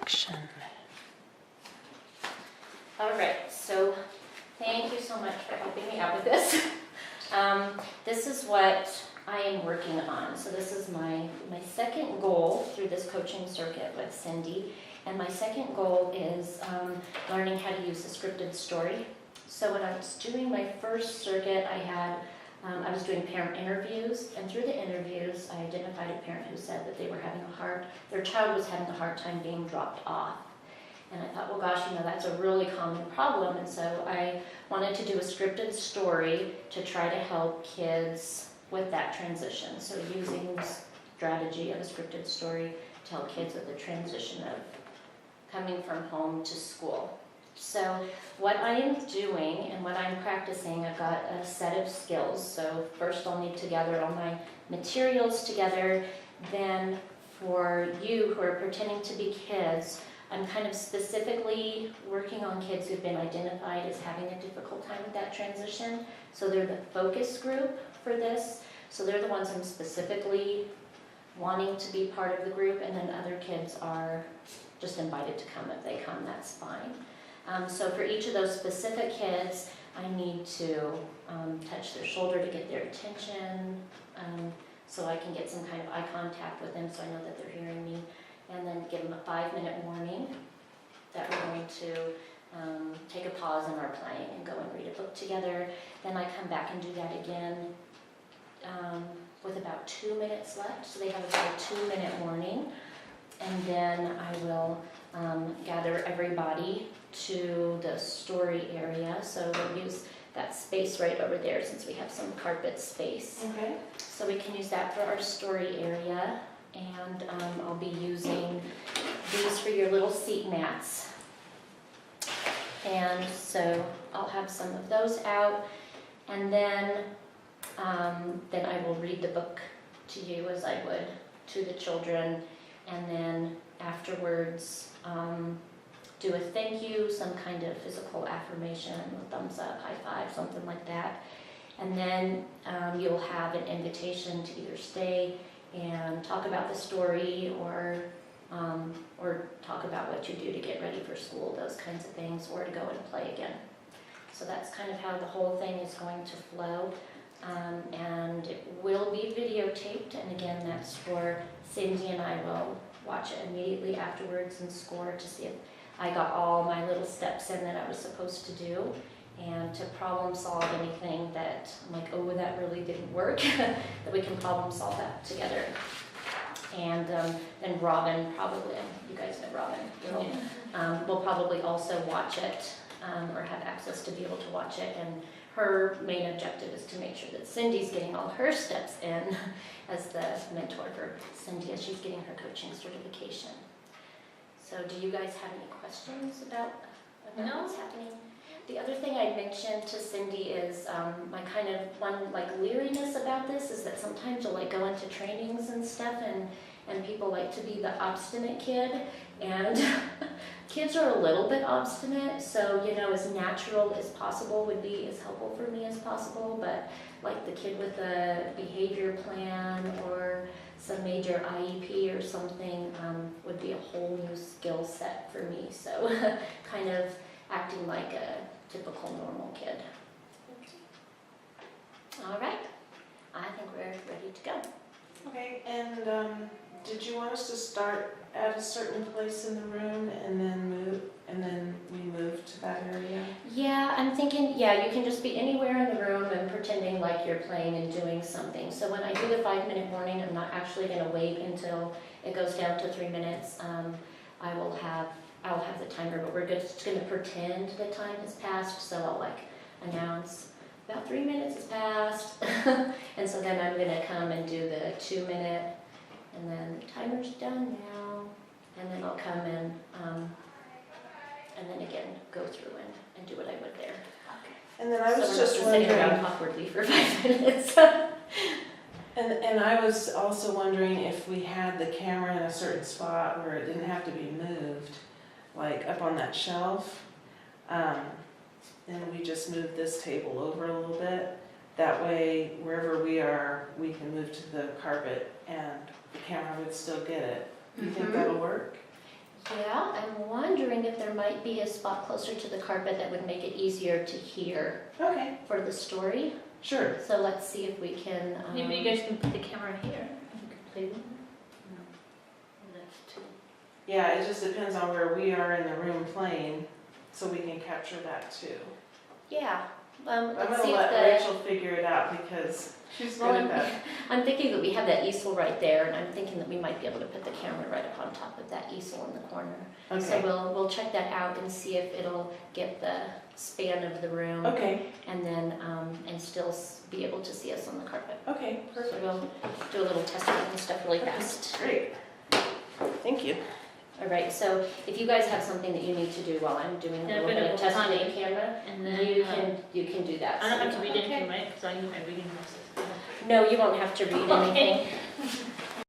action. All right, so thank you so much for helping me out with this. This is what I am working on. So this is my second goal through this coaching circuit with Cindy. And my second goal is learning how to use a scripted story. So when I was doing my first circuit, I was doing parent interviews, and through the interviews, I identified a parent who said that their child was having a hard time being dropped off. And I thought, well, gosh, that's a really common problem. And so I wanted to do a scripted story to try to help kids with that transition. So using the strategy of a scripted story to help kids with the transition of coming from home to school. So what I am doing and what I'm practicing, I've got a set of skills. So first I'll need to gather all my materials together. Then for you who are pretending to be kids, I'm kind of specifically working on kids who've been identified as having a difficult time with that transition. So they're the focus group for this. So they're the ones I'm specifically wanting to be part of the group, and then other kids are just invited to come. If they come, that's fine. So for each of those specific kids, I need to touch their shoulder to get their attention, so I can get some kind of eye contact with them so I know that they're hearing me, and then give them a 5-minute warning that we're going to take a pause in our playing and go and read a book together. Then I come back and do that again with about 2 minutes left, so they have about a 2-minute warning. And then I will gather everybody to the story area. So we'll use that space right over there since we have some carpet space. Okay. So we can use that for our story area. And I'll be using these for your little seat mats. And so I'll have some of those out. And then I will read the book to you as I would to the children. And then afterwards, do a thank you, some kind of physical affirmation, a thumbs up, high five, something like that. And then you'll have an invitation to either stay and talk about the story or talk about what you do to get ready for school, those kinds of things, or to go and play again. So that's kind of how the whole thing is going to flow. And it will be videotaped, and again, that's for Cindy, and I will watch it immediately afterwards and score to see if I got all my little steps in that I was supposed to do, and to problem solve anything that I'm like, oh, that really didn't work, that we can problem solve that together. And then Robin probably, you guys know Robin, will probably also watch it or have access to be able to watch it. And her main objective is to make sure that Cindy's getting all her steps in as the mentor for Cindy as she's getting her coaching certification. So do you guys have any questions about what's happening? The other thing I mentioned to Cindy is my kind of one leeriness about this is that sometimes you'll go into trainings and stuff and people like to be the obstinate kid, and kids are a little bit obstinate, so as natural as possible would be as helpful for me as possible, but like the kid with a behavior plan or some major IEP or something would be a whole new skill set for me, so kind of acting like a typical normal kid. All right, I think we're ready to go. Okay, and did you want us to start at a certain place in the room and then we move to that area? Yeah, I'm thinking, you can just be anywhere in the room and pretending like you're playing and doing something. So when I do the 5-minute warning, I'm not actually going to wait until it goes down to 3 minutes. I'll have the timer, but we're just going to pretend the time has passed. So I'll announce about 3 minutes has passed, and so then I'm going to come and do the 2-minute, and then the timer's done now, and then I'll come in, and then again go through and do what I would there. And then I was so just sitting wondering, around awkwardly for 5 minutes. and I was also wondering if we had the camera in a certain spot where it didn't have to be moved, like up on that shelf, and we just move this table over a little bit. That way, wherever we are, we can move to the carpet and the camera would still get it. Do you think that'll work? Yeah, Well, I'm wondering if there might be a spot closer to the carpet that would make it easier to hear Okay, for the story. sure. So let's see if we can. Maybe you guys can put the camera here. You can play with it. No. That's too. Yeah, it just depends on where we are in the room playing, so we can capture that too. Yeah. I'm Let's gonna see let if Rachel figure it out because she's Well, good at that. I'm thinking that we have that easel right there, and I'm thinking that we might be able to put the camera right up on top of that easel in the corner. So Okay, we'll check that out and see if it'll get the span of the room, okay, and then and still be able to see us on the carpet. okay, So perfect. we'll do a little testing and stuff really fast. Great. Thank you. All right. So if you guys have something that you need to do while I'm doing a Yeah, little but bit it of will testing tell of the camera, And then you can do that. I don't have to read Okay. anything, right? Because I need my reading glasses. No, you won't have to read anything.